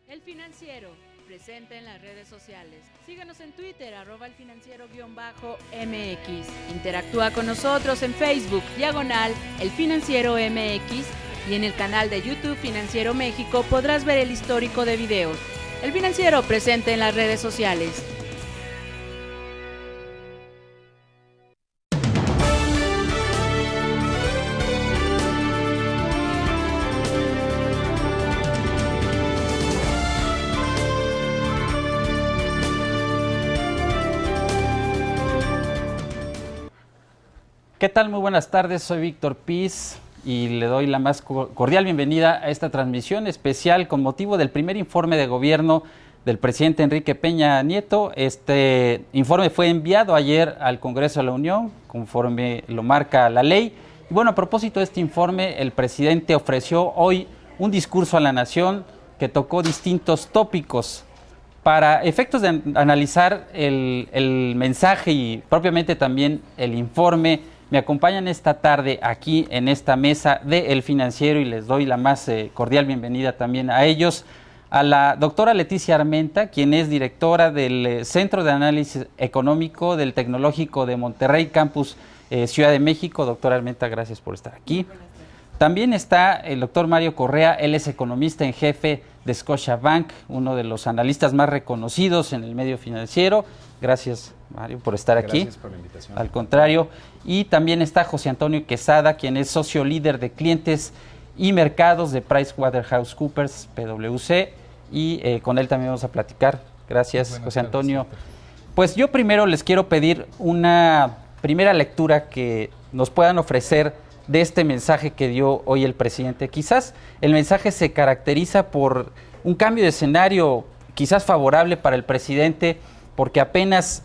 El Financiero, presente en las redes sociales. Síguenos en Twitter, @elfinanciero_MX. Interactúa con nosotros en Facebook, /El Financiero MX, y en el canal de YouTube Financiero México podrás ver el histórico de videos. El Financiero, presente en las redes sociales. ¿Qué tal? Muy buenas tardes, soy Víctor Piz y le doy la más cordial bienvenida a esta transmisión especial con motivo del primer informe de gobierno del presidente Enrique Peña Nieto. Este informe fue enviado ayer al Congreso de la Unión, conforme lo marca la ley. Y bueno, a propósito de este informe, el presidente ofreció hoy un discurso a la nación que tocó distintos tópicos. Para efectos de analizar el mensaje y propiamente también el informe, me acompañan esta tarde aquí en esta mesa de El Financiero y les doy la más cordial bienvenida también a ellos, a la doctora Leticia Armenta, quien es directora del Centro de Análisis Económico del Tecnológico de Monterrey, Campus Ciudad de México. Doctora Armenta, gracias por estar aquí. También está el doctor Mario Correa, él es economista en jefe de Scotiabank, uno de los analistas más reconocidos en el medio financiero. Gracias, Mario, por estar aquí. Gracias por la invitación. Al contrario. Y también está José Antonio Quesada, quien es socio líder de clientes y mercados de PricewaterhouseCoopers, PwC, y con él también vamos a platicar. Gracias, José Antonio. Pues yo primero les quiero pedir una primera lectura que nos puedan ofrecer de este mensaje que dio hoy el presidente. Quizás el mensaje se caracteriza por un cambio de escenario quizás favorable para el presidente, porque apenas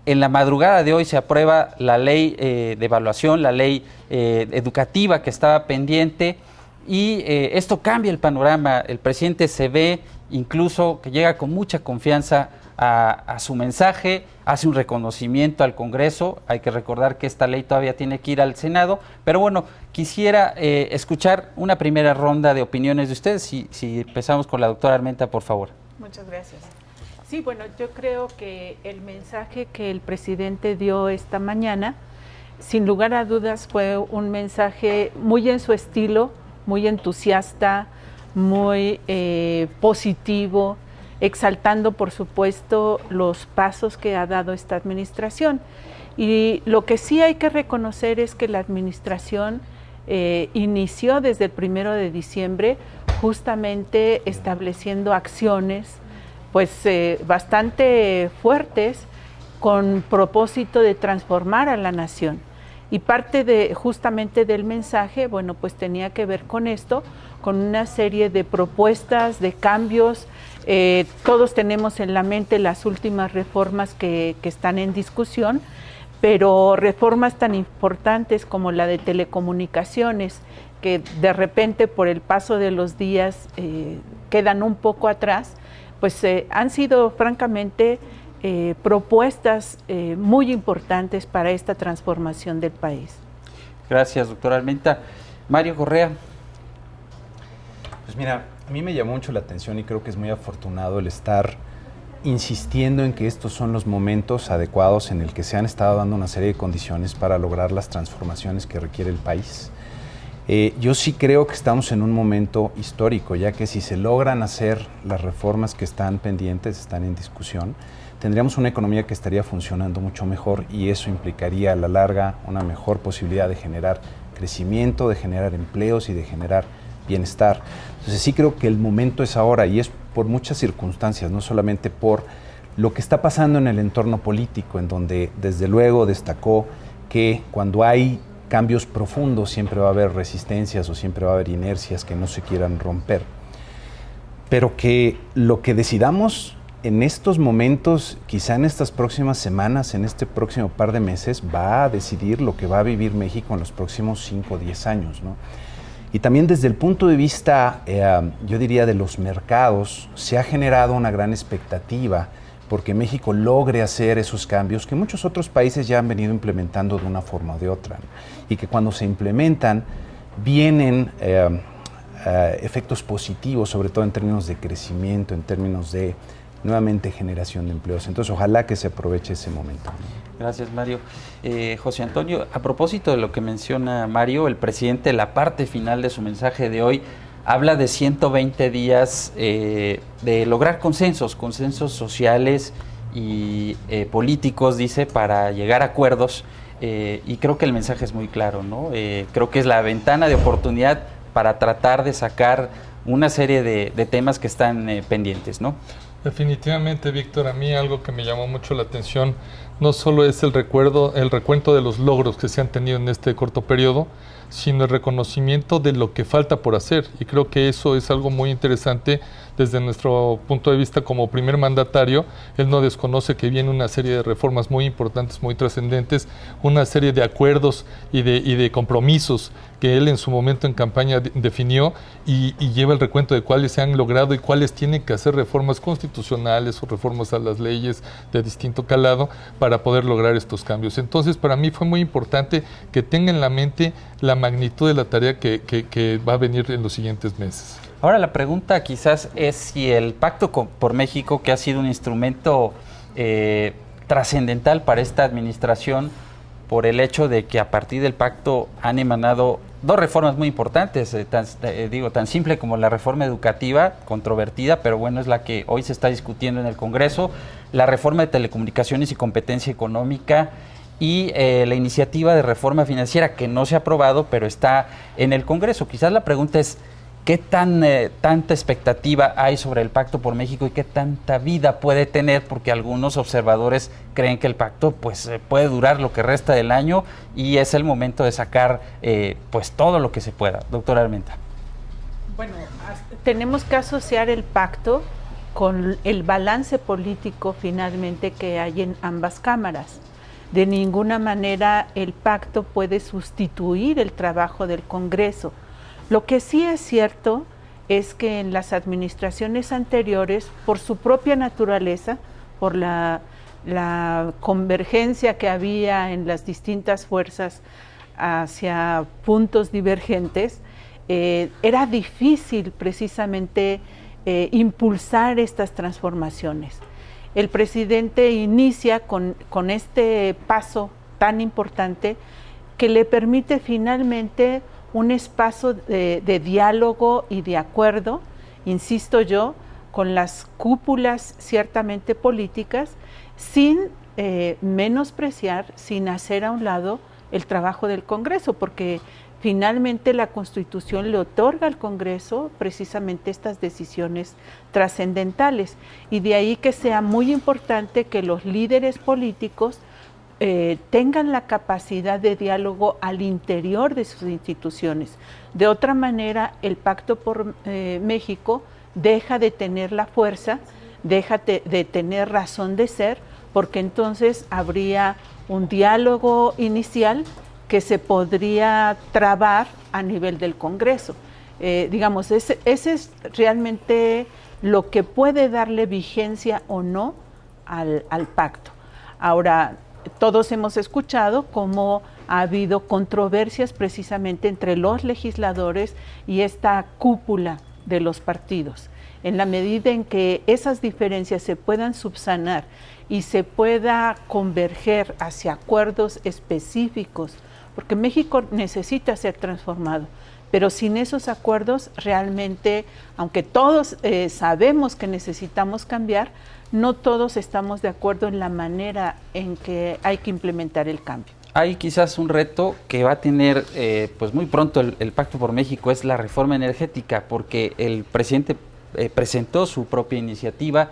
en la madrugada de hoy se aprueba la ley de evaluación, la ley educativa que estaba pendiente, y esto cambia el panorama. El presidente se ve incluso que llega con mucha confianza a su mensaje, hace un reconocimiento al Congreso. Hay que recordar que esta ley todavía tiene que ir al Senado, pero bueno, quisiera escuchar una primera ronda de opiniones de ustedes. Si empezamos con la doctora Armenta, por favor. Muchas gracias. Sí, bueno, yo creo que el mensaje que el presidente dio esta mañana, sin lugar a dudas, fue un mensaje muy en su estilo, muy entusiasta, muy positivo, exaltando, por supuesto, los pasos que ha dado esta administración. Y lo que sí hay que reconocer es que la administración inició desde el 1 de diciembre justamente estableciendo acciones pues bastante fuertes con propósito de transformar a la nación. Y parte justamente del mensaje, bueno, pues tenía que ver con esto, con una serie de propuestas, de cambios. Todos tenemos en la mente las últimas reformas que están en discusión, pero reformas tan importantes como la de telecomunicaciones, que de repente por el paso de los días quedan un poco atrás, pues han sido francamente propuestas muy importantes para esta transformación del país. Gracias, doctora Armenta. Mario Correa. Pues mira, a mí me llamó mucho la atención y creo que es muy afortunado el estar insistiendo en que estos son los momentos adecuados en el que se han estado dando una serie de condiciones para lograr las transformaciones que requiere el país. Yo sí creo que estamos en un momento histórico, ya que si se logran hacer las reformas que están pendientes, están en discusión, tendríamos una economía que estaría funcionando mucho mejor y eso implicaría a la larga una mejor posibilidad de generar crecimiento, de generar empleos y de generar bienestar. Entonces sí creo que el momento es ahora y es por muchas circunstancias, no solamente por lo que está pasando en el entorno político, en donde desde luego destacó que cuando hay cambios profundos siempre va a haber resistencias o siempre va a haber inercias que no se quieran romper. Pero que lo que decidamos en estos momentos, quizá en estas próximas semanas, en este próximo par de meses, va a decidir lo que va a vivir México en los próximos 5 o 10 años, ¿no? Y también desde el punto de vista, yo diría, de los mercados, se ha generado una gran expectativa porque México logre hacer esos cambios que muchos otros países ya han venido implementando de una forma o de otra, ¿no? Y que cuando se implementan vienen efectos positivos, sobre todo en términos de crecimiento, en términos de nuevamente generación de empleos. Entonces, ojalá que se aproveche ese momento. Gracias, Mario. José Antonio, a propósito de lo que menciona Mario, el presidente, la parte final de su mensaje de hoy, habla de 120 días de lograr consensos sociales y políticos, dice, para llegar a acuerdos, y creo que el mensaje es muy claro, ¿no? Creo que es la ventana de oportunidad para tratar de sacar una serie de temas que están pendientes, ¿no? Definitivamente, Víctor, a mí algo que me llamó mucho la atención no solo es el recuento de los logros que se han tenido en este corto periodo, sino el reconocimiento de lo que falta por hacer. Y creo que eso es algo muy interesante desde nuestro punto de vista como primer mandatario. Él no desconoce que viene una serie de reformas muy importantes, muy trascendentes, una serie de acuerdos y de compromisos que él en su momento en campaña definió y lleva el recuento de cuáles se han logrado y cuáles tienen que hacer reformas constitucionales o reformas a las leyes de distinto calado para poder lograr estos cambios. Entonces, para mí fue muy importante que tenga en la mente la magnitud de la tarea que va a venir en los siguientes meses. Ahora la pregunta quizás es si el Pacto por México, que ha sido un instrumento trascendental para esta administración, por el hecho de que a partir del pacto han emanado dos reformas muy importantes, tan simple como la reforma educativa, controvertida, pero bueno, es la que hoy se está discutiendo en el Congreso, la reforma de telecomunicaciones y competencia económica, y la iniciativa de reforma financiera, que no se ha aprobado, pero está en el Congreso. Quizás la pregunta es, ¿qué tanta expectativa hay sobre el Pacto por México y qué tanta vida puede tener? Porque algunos observadores creen que el pacto pues, puede durar lo que resta del año y es el momento de sacar pues, todo lo que se pueda. Doctora Armenta. Bueno, tenemos que asociar el pacto con el balance político finalmente que hay en ambas cámaras. De ninguna manera el pacto puede sustituir el trabajo del Congreso. Lo que sí es cierto es que en las administraciones anteriores, por su propia naturaleza, por la convergencia que había en las distintas fuerzas hacia puntos divergentes, era difícil precisamente impulsar estas transformaciones. El presidente inicia con este paso tan importante que le permite finalmente un espacio de diálogo y de acuerdo, insisto yo, con las cúpulas ciertamente políticas, sin menospreciar, sin hacer a un lado el trabajo del Congreso, porque finalmente la Constitución le otorga al Congreso precisamente estas decisiones trascendentales, y de ahí que sea muy importante que los líderes políticos tengan la capacidad de diálogo al interior de sus instituciones. De otra manera, el Pacto por México deja de tener la fuerza, deja de tener razón de ser, porque entonces habría un diálogo inicial que se podría trabar a nivel del Congreso. Digamos, ese es realmente lo que puede darle vigencia o no al pacto. Ahora, todos hemos escuchado cómo ha habido controversias precisamente entre los legisladores y esta cúpula de los partidos. En la medida en que esas diferencias se puedan subsanar y se pueda converger hacia acuerdos específicos, porque México necesita ser transformado, pero sin esos acuerdos realmente, aunque todos sabemos que necesitamos cambiar, no todos estamos de acuerdo en la manera en que hay que implementar el cambio. Hay quizás un reto que va a tener pues muy pronto el Pacto por México, es la reforma energética, porque el presidente presentó su propia iniciativa,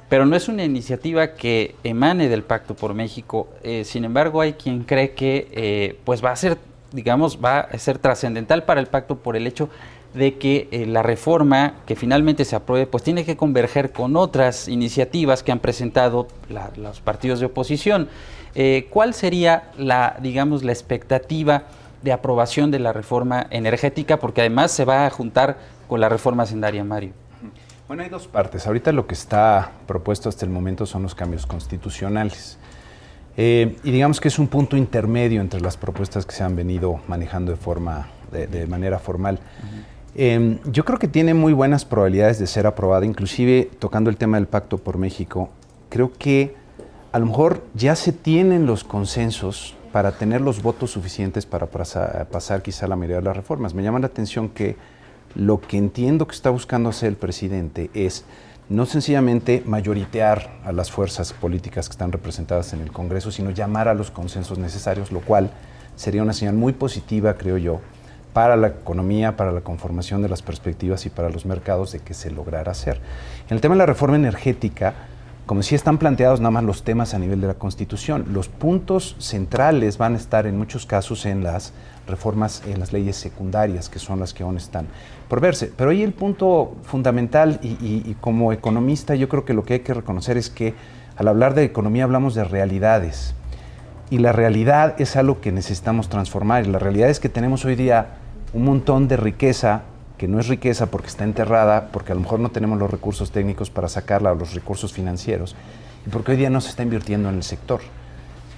pero no es una iniciativa que emane del Pacto por México. Sin embargo, hay quien cree que pues va a ser, digamos, va a ser trascendental para el pacto por el hecho de que la reforma que finalmente se apruebe pues tiene que converger con otras iniciativas que han presentado los partidos de oposición. ¿Cuál sería la expectativa de aprobación de la reforma energética? Porque además se va a juntar con la reforma hacendaria, Mario. Bueno, hay dos partes. Ahorita lo que está propuesto hasta el momento son los cambios constitucionales. Y digamos que es un punto intermedio entre las propuestas que se han venido manejando de manera formal. Yo creo que tiene muy buenas probabilidades de ser aprobada, inclusive tocando el tema del Pacto por México. Creo que a lo mejor ya se tienen los consensos para tener los votos suficientes para pasar quizá la mayoría de las reformas. Me llama la atención que lo que entiendo que está buscando hacer el presidente es no sencillamente mayoritear a las fuerzas políticas que están representadas en el Congreso, sino llamar a los consensos necesarios, lo cual sería una señal muy positiva, creo yo, para la economía, para la conformación de las perspectivas y para los mercados de que se lograra hacer. En el tema de la reforma energética, como sí están planteados nada más los temas a nivel de la Constitución, los puntos centrales van a estar en muchos casos en las reformas, en las leyes secundarias, que son las que aún están por verse. Pero ahí el punto fundamental, y como economista yo creo que lo que hay que reconocer es que al hablar de economía hablamos de realidades. Y la realidad es algo que necesitamos transformar. Y la realidad es que tenemos hoy día un montón de riqueza que no es riqueza porque está enterrada, porque a lo mejor no tenemos los recursos técnicos para sacarla, o los recursos financieros, y porque hoy día no se está invirtiendo en el sector.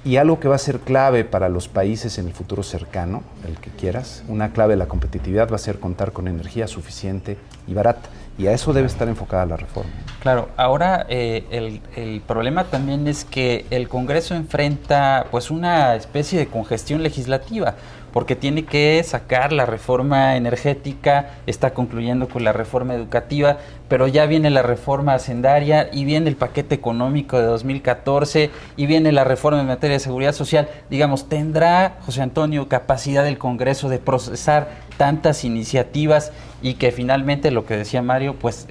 Y algo que va a ser clave para los países en el futuro cercano, el que quieras, una clave de la competitividad va a ser contar con energía suficiente y barata. Y a eso debe estar enfocada la reforma. Claro, ahora el problema también es que el Congreso enfrenta pues una especie de congestión legislativa, porque tiene que sacar la reforma energética, está concluyendo con la reforma educativa, pero ya viene la reforma hacendaria y viene el paquete económico de 2014 y viene la reforma en materia de seguridad social. Digamos, ¿tendrá, José Antonio, capacidad del Congreso de procesar tantas iniciativas y que finalmente, lo que decía Mario, pues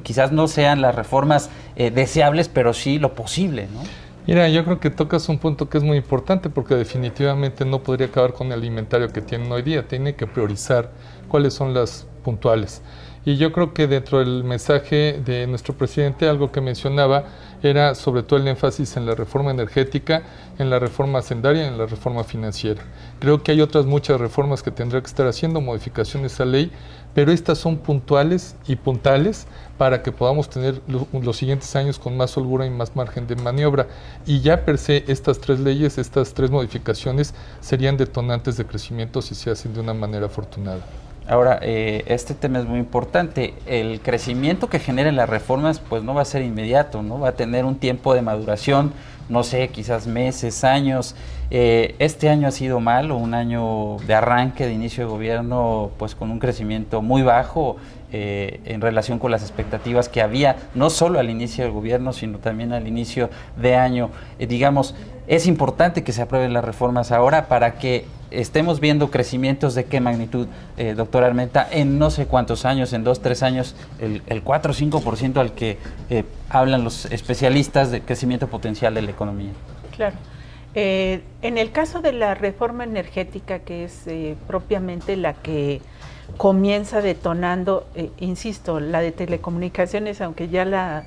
quizás no sean las reformas deseables, pero sí lo posible, ¿no? Mira, yo creo que tocas un punto que es muy importante, porque definitivamente no podría acabar con el alimentario que tienen hoy día. Tiene que priorizar cuáles son las puntuales. Y yo creo que dentro del mensaje de nuestro presidente, algo que mencionaba era sobre todo el énfasis en la reforma energética, en la reforma hacendaria y en la reforma financiera. Creo que hay otras muchas reformas que tendrá que estar haciendo, modificaciones a ley, pero estas son puntuales y puntales para que podamos tener los siguientes años con más holgura y más margen de maniobra. Y ya per se estas tres leyes, estas tres modificaciones serían detonantes de crecimiento si se hacen de una manera afortunada. Ahora, este tema es muy importante. El crecimiento que generen las reformas pues no va a ser inmediato, ¿no? Va a tener un tiempo de maduración, no sé, quizás meses, años. Este año ha sido malo, un año de arranque, de inicio de gobierno, pues con un crecimiento muy bajo en relación con las expectativas que había, no solo al inicio del gobierno, sino también al inicio de año. Digamos, es importante que se aprueben las reformas ahora para que estemos viendo crecimientos de qué magnitud, doctor Armenta, en no sé cuántos años, en 2, 3 años, el 4 o 5% al que hablan los especialistas de crecimiento potencial de la economía. Claro. En el caso de la reforma energética, que es propiamente la que comienza detonando, insisto, la de telecomunicaciones, aunque ya la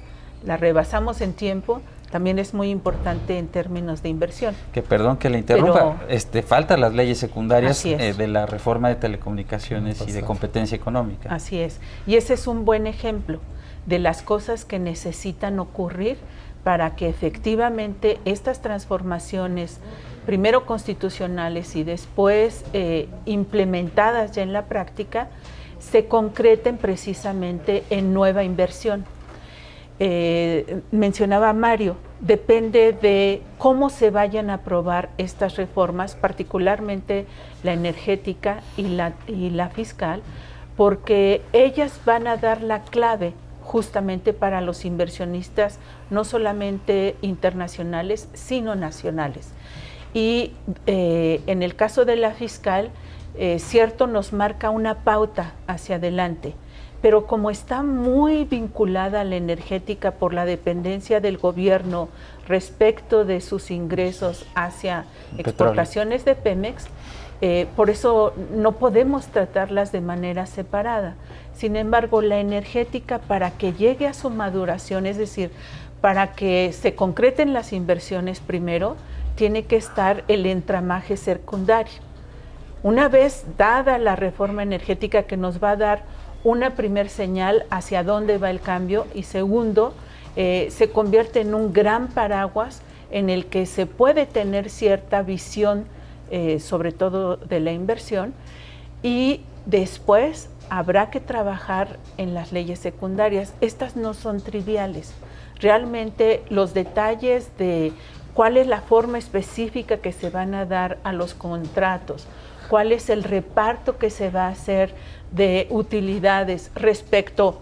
rebasamos en tiempo, también es muy importante en términos de inversión. Que perdón que le interrumpa, faltan las leyes secundarias de la reforma de telecomunicaciones y de competencia económica. Así es, y ese es un buen ejemplo de las cosas que necesitan ocurrir para que efectivamente estas transformaciones, primero constitucionales y después implementadas ya en la práctica, se concreten precisamente en nueva inversión. Mencionaba Mario, depende de cómo se vayan a aprobar estas reformas, particularmente la energética y la fiscal, porque ellas van a dar la clave justamente para los inversionistas, no solamente internacionales, sino nacionales. Y en el caso de la fiscal, cierto, nos marca una pauta hacia adelante, pero como está muy vinculada a la energética por la dependencia del gobierno respecto de sus ingresos hacia exportaciones de Pemex, por eso no podemos tratarlas de manera separada. Sin embargo, la energética, para que llegue a su maduración, es decir, para que se concreten las inversiones primero, tiene que estar el entramaje secundario. Una vez dada la reforma energética, que nos va a dar una primer señal hacia dónde va el cambio, y segundo, se convierte en un gran paraguas en el que se puede tener cierta visión, sobre todo de la inversión, y después habrá que trabajar en las leyes secundarias. Estas no son triviales. Realmente los detalles de cuál es la forma específica que se van a dar a los contratos, cuál es el reparto que se va a hacer de utilidades respecto,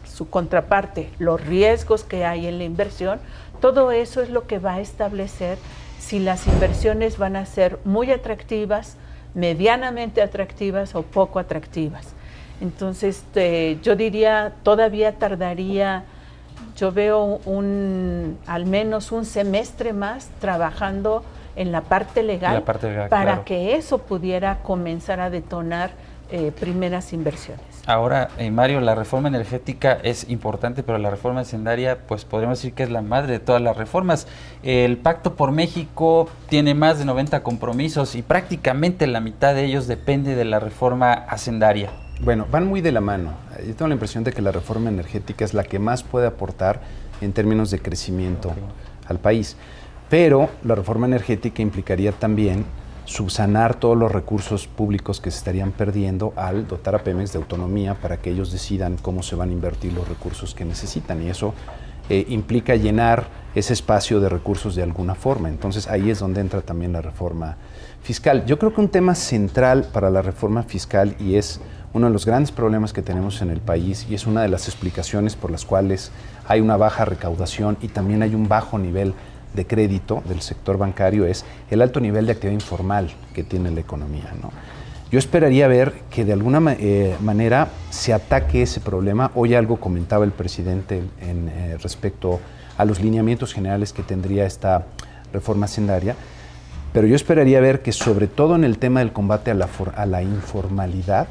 su contraparte, los riesgos que hay en la inversión, todo eso es lo que va a establecer si las inversiones van a ser muy atractivas, medianamente atractivas o poco atractivas. Entonces, yo diría, todavía tardaría, yo veo al menos un semestre más trabajando en la parte legal, para claro, que eso pudiera comenzar a detonar primeras inversiones. Ahora, Mario, la reforma energética es importante, pero la reforma hacendaria, pues podríamos decir que es la madre de todas las reformas. El Pacto por México tiene más de 90 compromisos y prácticamente la mitad de ellos depende de la reforma hacendaria. Bueno, van muy de la mano. Yo tengo la impresión de que la reforma energética es la que más puede aportar en términos de crecimiento al país. Pero la reforma energética implicaría también subsanar todos los recursos públicos que se estarían perdiendo al dotar a Pemex de autonomía para que ellos decidan cómo se van a invertir los recursos que necesitan. Y eso implica llenar ese espacio de recursos de alguna forma. Entonces ahí es donde entra también la reforma fiscal. Yo creo que un tema central para la reforma fiscal, y es uno de los grandes problemas que tenemos en el país, y es una de las explicaciones por las cuales hay una baja recaudación y también hay un bajo nivel de crédito del sector bancario, es el alto nivel de actividad informal que tiene la economía, ¿no? Yo esperaría ver que de alguna manera se ataque ese problema. Hoy algo comentaba el presidente respecto a los lineamientos generales que tendría esta reforma hacendaria, pero yo esperaría ver que sobre todo en el tema del combate a la informalidad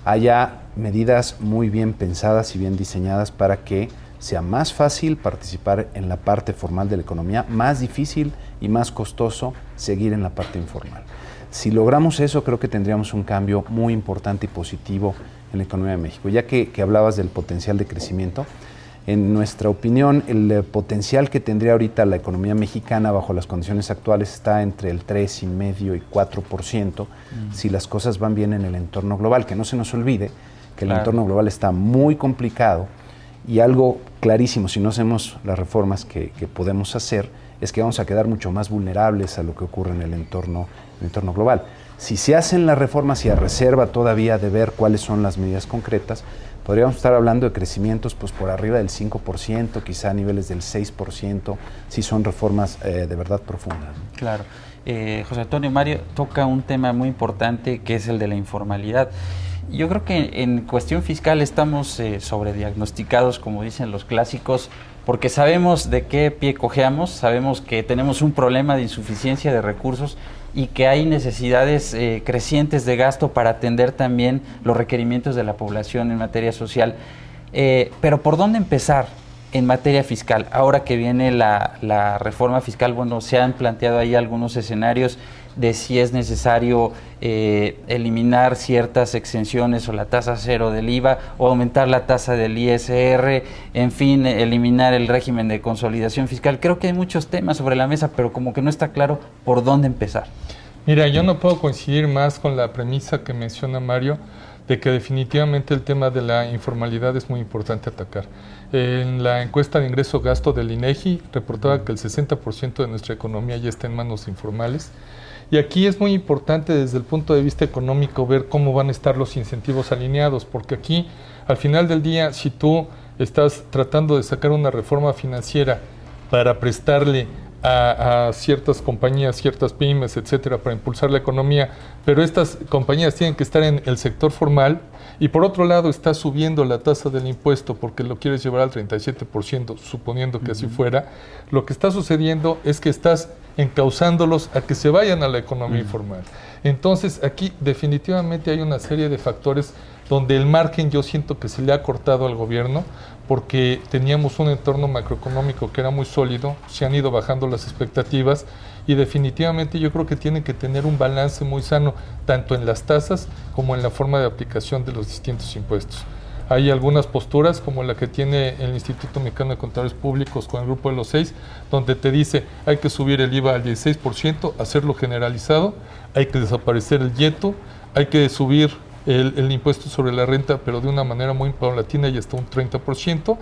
haya medidas muy bien pensadas y bien diseñadas para que sea más fácil participar en la parte formal de la economía, más difícil y más costoso seguir en la parte informal. Si logramos eso, creo que tendríamos un cambio muy importante y positivo en la economía de México. Ya que hablabas del potencial de crecimiento, en nuestra opinión, el potencial que tendría ahorita la economía mexicana bajo las condiciones actuales está entre el 3,5% y 4%, si las cosas van bien en el entorno global. Que no se nos olvide que el entorno global está muy complicado. Y algo clarísimo, si no hacemos las reformas que podemos hacer, es que vamos a quedar mucho más vulnerables a lo que ocurre en el entorno global. Si se hacen las reformas y a reserva todavía de ver cuáles son las medidas concretas, podríamos estar hablando de crecimientos pues por arriba del 5%, quizá a niveles del 6%, si son reformas de verdad profundas. Claro. José Antonio, Mario toca un tema muy importante que es el de la informalidad. Yo creo que en cuestión fiscal estamos sobrediagnosticados, como dicen los clásicos, porque sabemos de qué pie cojeamos, sabemos que tenemos un problema de insuficiencia de recursos y que hay necesidades crecientes de gasto para atender también los requerimientos de la población en materia social. Pero ¿por dónde empezar en materia fiscal? Ahora que viene la reforma fiscal, bueno, se han planteado ahí algunos escenarios de si es necesario eliminar ciertas exenciones o la tasa cero del IVA o aumentar la tasa del ISR, en fin, eliminar el régimen de consolidación fiscal. Creo que hay muchos temas sobre la mesa, pero como que no está claro por dónde empezar. Mira, yo no puedo coincidir más con la premisa que menciona Mario, de que definitivamente el tema de la informalidad es muy importante atacar. En la encuesta de ingreso-gasto del INEGI reportaba que el 60% de nuestra economía ya está en manos informales. Y aquí es muy importante desde el punto de vista económico ver cómo van a estar los incentivos alineados, porque aquí, al final del día, si tú estás tratando de sacar una reforma financiera para prestarle a ciertas compañías, ciertas pymes, etcétera, para impulsar la economía, pero estas compañías tienen que estar en el sector formal, y por otro lado estás subiendo la tasa del impuesto porque lo quieres llevar al 37%, suponiendo que así fuera, lo que está sucediendo es que estás encauzándolos a que se vayan a la economía informal. Entonces aquí definitivamente hay una serie de factores donde el margen yo siento que se le ha cortado al gobierno, porque teníamos un entorno macroeconómico que era muy sólido, se han ido bajando las expectativas y definitivamente yo creo que tiene que tener un balance muy sano, tanto en las tasas como en la forma de aplicación de los distintos impuestos. Hay algunas posturas, como la que tiene el Instituto Mexicano de Contadores Públicos con el Grupo de los 6, donde te dice hay que subir el IVA al 16%, hacerlo generalizado, hay que desaparecer el YETU, hay que subir el impuesto sobre la renta, pero de una manera muy paulatina y hasta un 30%,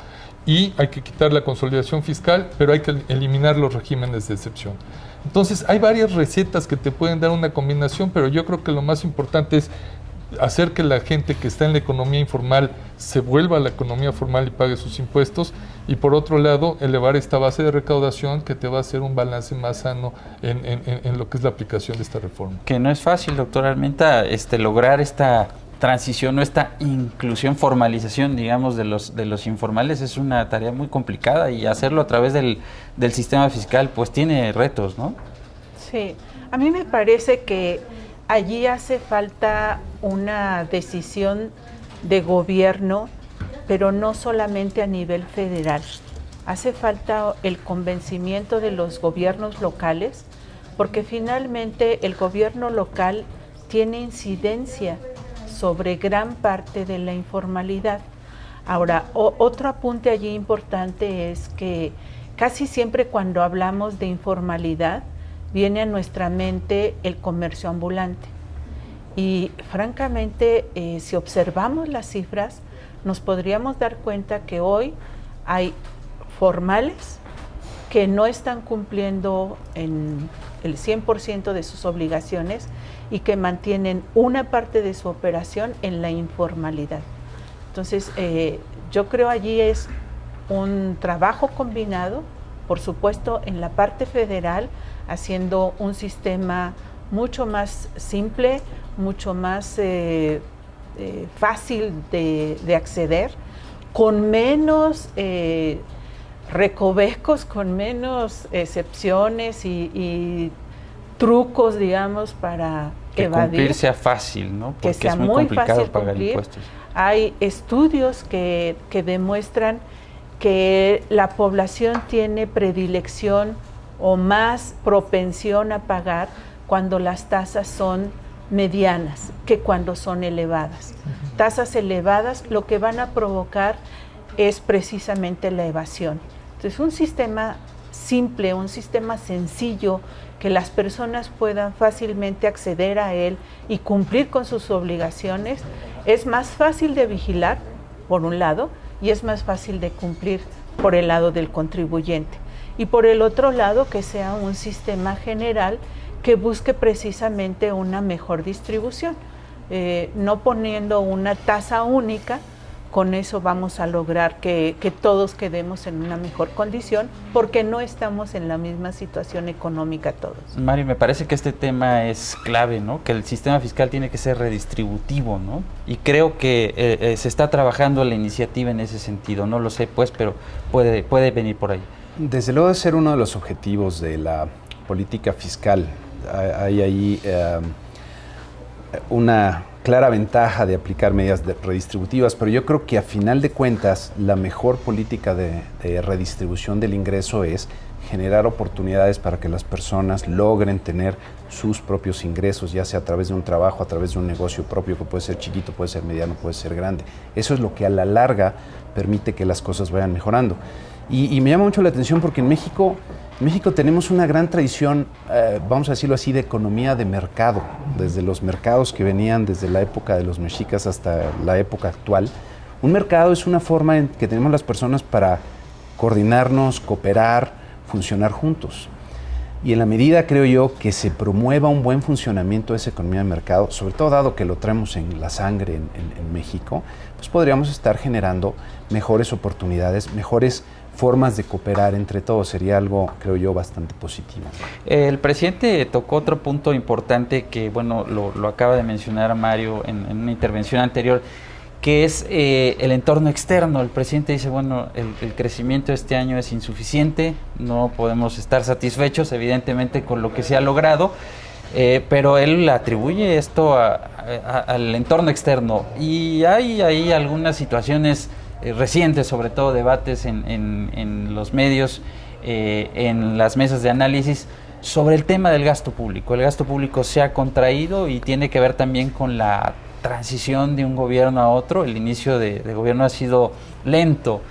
y hay que quitar la consolidación fiscal, pero hay que eliminar los regímenes de excepción. Entonces, hay varias recetas que te pueden dar una combinación, pero yo creo que lo más importante es hacer que la gente que está en la economía informal se vuelva a la economía formal y pague sus impuestos, y por otro lado, elevar esta base de recaudación que te va a hacer un balance más sano en lo que es la aplicación de esta reforma. Que no es fácil, doctor Armenta, lograr esta transición o esta inclusión, formalización, digamos, de los informales es una tarea muy complicada, y hacerlo a través del sistema fiscal pues tiene retos, ¿no? Sí, a mí me parece que allí hace falta una decisión de gobierno, pero no solamente a nivel federal. Hace falta el convencimiento de los gobiernos locales, porque finalmente el gobierno local tiene incidencia sobre gran parte de la informalidad. Ahora, otro apunte allí importante es que casi siempre cuando hablamos de informalidad viene a nuestra mente el comercio ambulante. Y francamente, si observamos las cifras, nos podríamos dar cuenta que hoy hay formales que no están cumpliendo en el 100% de sus obligaciones y que mantienen una parte de su operación en la informalidad. Entonces, yo creo allí es un trabajo combinado, por supuesto, en la parte federal, haciendo un sistema mucho más simple, mucho más fácil de acceder, con menos recovecos, con menos excepciones y trucos, digamos, para que evadir. Cumplir sea fácil, ¿no? Porque que sea es muy complicado fácil pagar cumplir. impuestos. Hay estudios que demuestran que la población tiene predilección o más propensión a pagar cuando las tasas son medianas que cuando son elevadas. Tasas elevadas lo que van a provocar es precisamente la evasión. Entonces, un sistema simple, un sistema sencillo, que las personas puedan fácilmente acceder a él y cumplir con sus obligaciones, es más fácil de vigilar, por un lado, y es más fácil de cumplir por el lado del contribuyente. Y por el otro lado, que sea un sistema general que busque precisamente una mejor distribución, no poniendo una tasa única. Con eso vamos a lograr que todos quedemos en una mejor condición, porque no estamos en la misma situación económica todos. Mario, me parece que este tema es clave, ¿no? Que el sistema fiscal tiene que ser redistributivo, ¿no? Y creo que se está trabajando la iniciativa en ese sentido. No lo sé, pues, pero puede venir por ahí. Desde luego, de ser uno de los objetivos de la política fiscal. Hay ahí una clara ventaja de aplicar medidas redistributivas, pero yo creo que a final de cuentas la mejor política de redistribución del ingreso es generar oportunidades para que las personas logren tener sus propios ingresos, ya sea a través de un trabajo, a través de un negocio propio, que puede ser chiquito, puede ser mediano, puede ser grande. Eso es lo que a la larga permite que las cosas vayan mejorando. Y me llama mucho la atención porque en México tenemos una gran tradición, vamos a decirlo así, de economía de mercado, desde los mercados que venían desde la época de los mexicas hasta la época actual. Un mercado es una forma en que tenemos las personas para coordinarnos, cooperar, funcionar juntos. Y en la medida, creo yo, que se promueva un buen funcionamiento de esa economía de mercado, sobre todo dado que lo traemos en la sangre en México, pues podríamos estar generando mejores oportunidades, mejores formas de cooperar entre todos. Sería algo, creo yo, bastante positivo. El presidente tocó otro punto importante que, bueno, lo acaba de mencionar Mario en una intervención anterior, que es el entorno externo. El presidente dice, bueno, el crecimiento de este año es insuficiente, no podemos estar satisfechos, evidentemente, con lo que se ha logrado, pero él atribuye esto al entorno externo. Y hay ahí algunas situaciones recientes, sobre todo debates en los medios, en las mesas de análisis, sobre el tema del gasto público. El gasto público se ha contraído y tiene que ver también con la transición de un gobierno a otro. El inicio de gobierno ha sido lento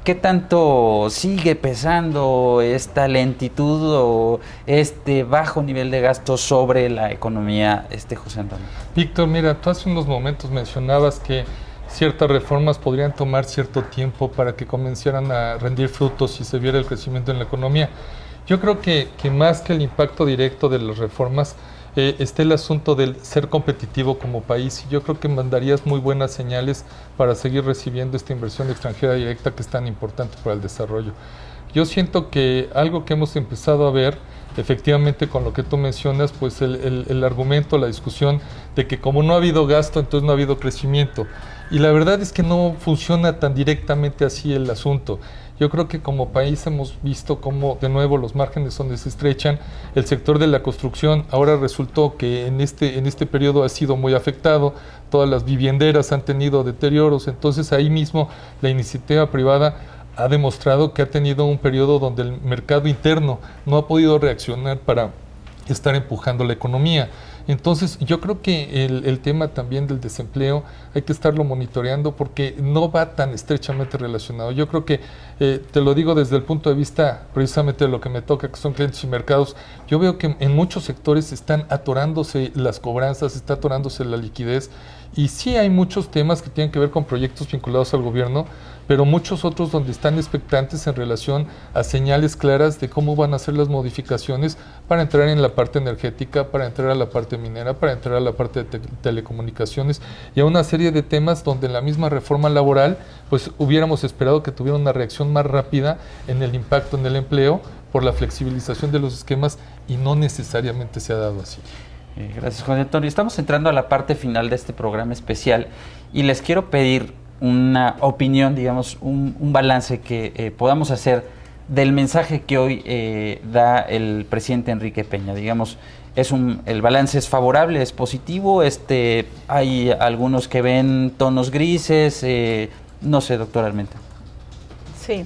¿qué tanto sigue pesando esta lentitud o este bajo nivel de gasto sobre la economía, José Antonio? Víctor, mira, tú hace unos momentos mencionabas que ciertas reformas podrían tomar cierto tiempo para que comenzaran a rendir frutos y se viera el crecimiento en la economía. Yo creo que más que el impacto directo de las reformas, está el asunto del ser competitivo como país, y yo creo que mandarías muy buenas señales para seguir recibiendo esta inversión extranjera directa que es tan importante para el desarrollo. Yo siento que algo que hemos empezado a ver, efectivamente con lo que tú mencionas, pues el argumento, la discusión de que como no ha habido gasto, entonces no ha habido crecimiento. Y la verdad es que no funciona tan directamente así el asunto. Yo creo que como país hemos visto cómo de nuevo los márgenes donde se estrechan. El sector de la construcción ahora resultó que en este periodo ha sido muy afectado. Todas las vivienderas han tenido deterioros. Entonces ahí mismo la iniciativa privada ha demostrado que ha tenido un periodo donde el mercado interno no ha podido reaccionar para estar empujando la economía. Entonces yo creo que el tema también del desempleo hay que estarlo monitoreando porque no va tan estrechamente relacionado. Yo creo que, te lo digo desde el punto de vista precisamente de lo que me toca, que son clientes y mercados, yo veo que en muchos sectores están atorándose las cobranzas, está atorándose la liquidez, y sí hay muchos temas que tienen que ver con proyectos vinculados al gobierno, pero muchos otros donde están expectantes en relación a señales claras de cómo van a ser las modificaciones para entrar en la parte energética, para entrar a la parte minera, para entrar a la parte de telecomunicaciones y a una serie de temas donde en la misma reforma laboral pues hubiéramos esperado que tuviera una reacción más rápida en el impacto en el empleo por la flexibilización de los esquemas, y no necesariamente se ha dado así. Gracias, Juan Antonio. Estamos entrando a la parte final de este programa especial y les quiero pedir una opinión, digamos, un balance que podamos hacer del mensaje que hoy da el presidente Enrique Peña. Digamos, el balance es favorable, es positivo, hay algunos que ven tonos grises, no sé, doctora Armenta. Sí,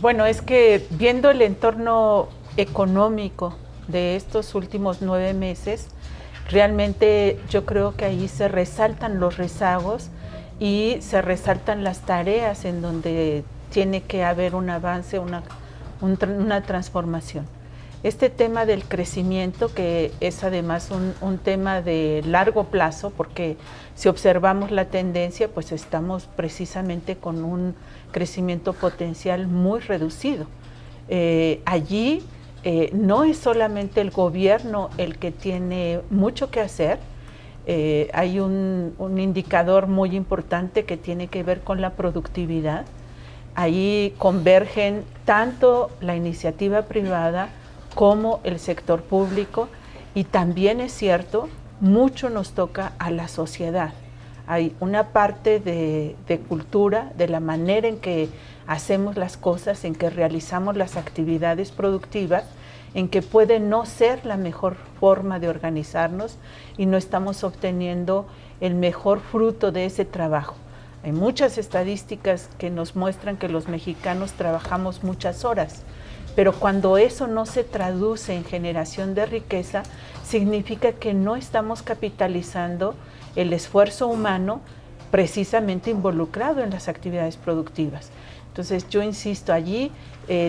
bueno, es que viendo el entorno económico de estos últimos 9 meses, realmente yo creo que ahí se resaltan los rezagos y se resaltan las tareas en donde tiene que haber un avance, una transformación. Este tema del crecimiento, que es además un tema de largo plazo, porque si observamos la tendencia, pues estamos precisamente con un crecimiento potencial muy reducido. Allí no es solamente el gobierno el que tiene mucho que hacer. Hay un indicador muy importante que tiene que ver con la productividad. Ahí convergen tanto la iniciativa privada como el sector público, y también es cierto, mucho nos toca a la sociedad. Hay una parte de cultura, de la manera en que hacemos las cosas, en que realizamos las actividades productivas, en que puede no ser la mejor forma de organizarnos y no estamos obteniendo el mejor fruto de ese trabajo. Hay muchas estadísticas que nos muestran que los mexicanos trabajamos muchas horas, pero cuando eso no se traduce en generación de riqueza, significa que no estamos capitalizando el esfuerzo humano precisamente involucrado en las actividades productivas. Entonces yo insisto, allí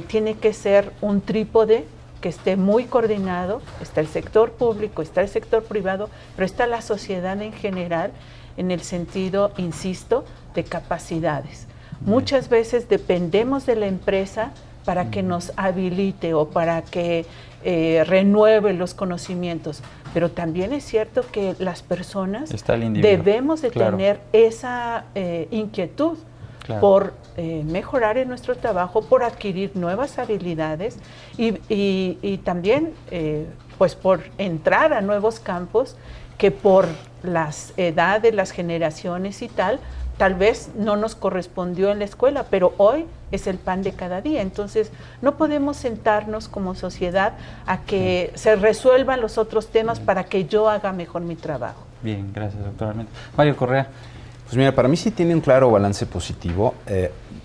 tiene que ser un trípode que esté muy coordinado. Está el sector público, está el sector privado, pero está la sociedad en general, en el sentido, insisto, de capacidades. Muchas veces dependemos de la empresa para que nos habilite o para que renueve los conocimientos, pero también es cierto que las personas debemos de tener esa inquietud por mejorar en nuestro trabajo, por adquirir nuevas habilidades y también pues por entrar a nuevos campos que por las edades, las generaciones y tal vez no nos correspondió en la escuela, pero hoy es el pan de cada día. Entonces, no podemos sentarnos como sociedad a que se resuelvan los otros temas para que yo haga mejor mi trabajo. Bien, gracias, doctora Armenta. Mario Correa, Pues mira, para mí sí tiene un claro balance positivo.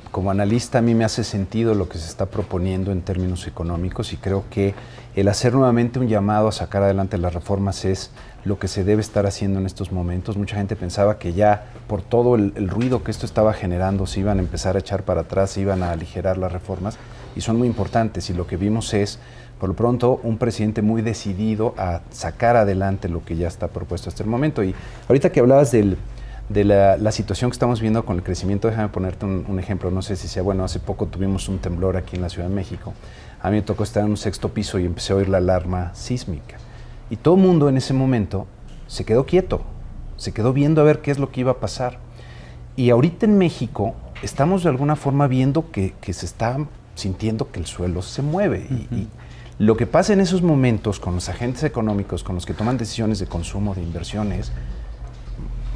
Como analista a mí me hace sentido lo que se está proponiendo en términos económicos y creo que el hacer nuevamente un llamado a sacar adelante las reformas es lo que se debe estar haciendo en estos momentos. Mucha gente pensaba que ya por todo el ruido que esto estaba generando se iban a empezar a echar para atrás, se iban a aligerar las reformas y son muy importantes y lo que vimos es por lo pronto un presidente muy decidido a sacar adelante lo que ya está propuesto hasta el momento. Y ahorita que hablabas de la situación que estamos viendo con el crecimiento, déjame ponerte un ejemplo, no sé si sea bueno, hace poco tuvimos un temblor aquí en la Ciudad de México, a mí me tocó estar en un 6º piso y empecé a oír la alarma sísmica y todo el mundo en ese momento se quedó quieto, se quedó viendo a ver qué es lo que iba a pasar y ahorita en México estamos de alguna forma viendo que se está sintiendo que el suelo se mueve y lo que pasa en esos momentos con los agentes económicos, con los que toman decisiones de consumo, de inversiones,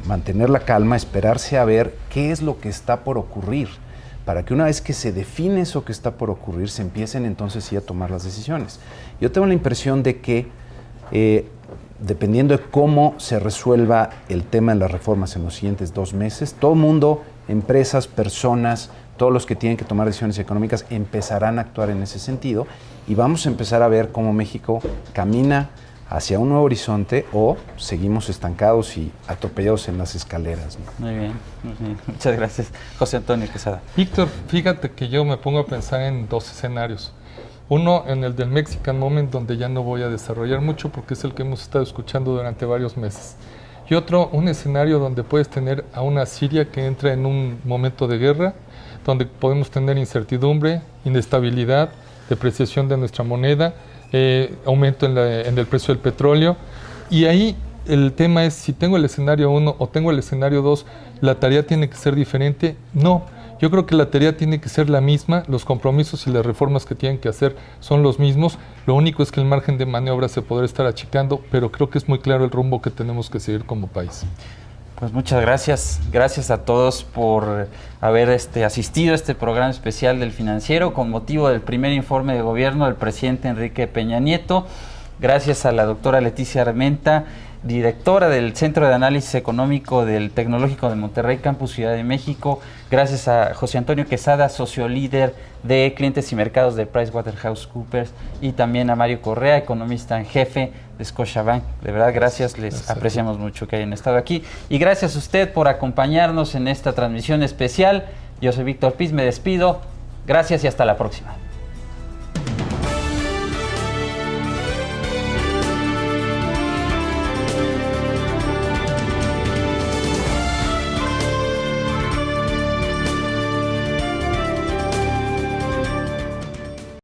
mantener la calma, esperarse a ver qué es lo que está por ocurrir, para que una vez que se define eso que está por ocurrir, se empiecen entonces sí a tomar las decisiones. Yo tengo la impresión de que, dependiendo de cómo se resuelva el tema de las reformas en los siguientes 2 meses, todo el mundo, empresas, personas, todos los que tienen que tomar decisiones económicas empezarán a actuar en ese sentido y vamos a empezar a ver cómo México camina hacia un nuevo horizonte o seguimos estancados y atropellados en las escaleras, ¿no? Muy bien, muchas gracias. José Antonio Quesada. Víctor, fíjate que yo me pongo a pensar en 2 escenarios. Uno en el del Mexican Moment, donde ya no voy a desarrollar mucho porque es el que hemos estado escuchando durante varios meses. Y otro, un escenario donde puedes tener a una Siria que entra en un momento de guerra, donde podemos tener incertidumbre, inestabilidad, depreciación de nuestra moneda, aumento en el precio del petróleo. Y ahí el tema es, si tengo el escenario 1 o tengo el escenario 2, ¿la tarea tiene que ser diferente? No, yo creo que la tarea tiene que ser la misma, los compromisos y las reformas que tienen que hacer son los mismos, lo único es que el margen de maniobra se podrá estar achicando, pero creo que es muy claro el rumbo que tenemos que seguir como país. Pues muchas gracias. Gracias a todos por haber asistido a este programa especial del Financiero con motivo del primer informe de gobierno del presidente Enrique Peña Nieto. Gracias a la doctora Leticia Armenta, directora del Centro de Análisis Económico del Tecnológico de Monterrey, Campus Ciudad de México. Gracias a José Antonio Quesada, socio líder de clientes y mercados de PricewaterhouseCoopers, y también a Mario Correa, economista en jefe de Scotiabank. De verdad, gracias, les apreciamos mucho que hayan estado aquí. Y gracias a usted por acompañarnos en esta transmisión especial. Yo soy Víctor Piz, me despido. Gracias y hasta la próxima.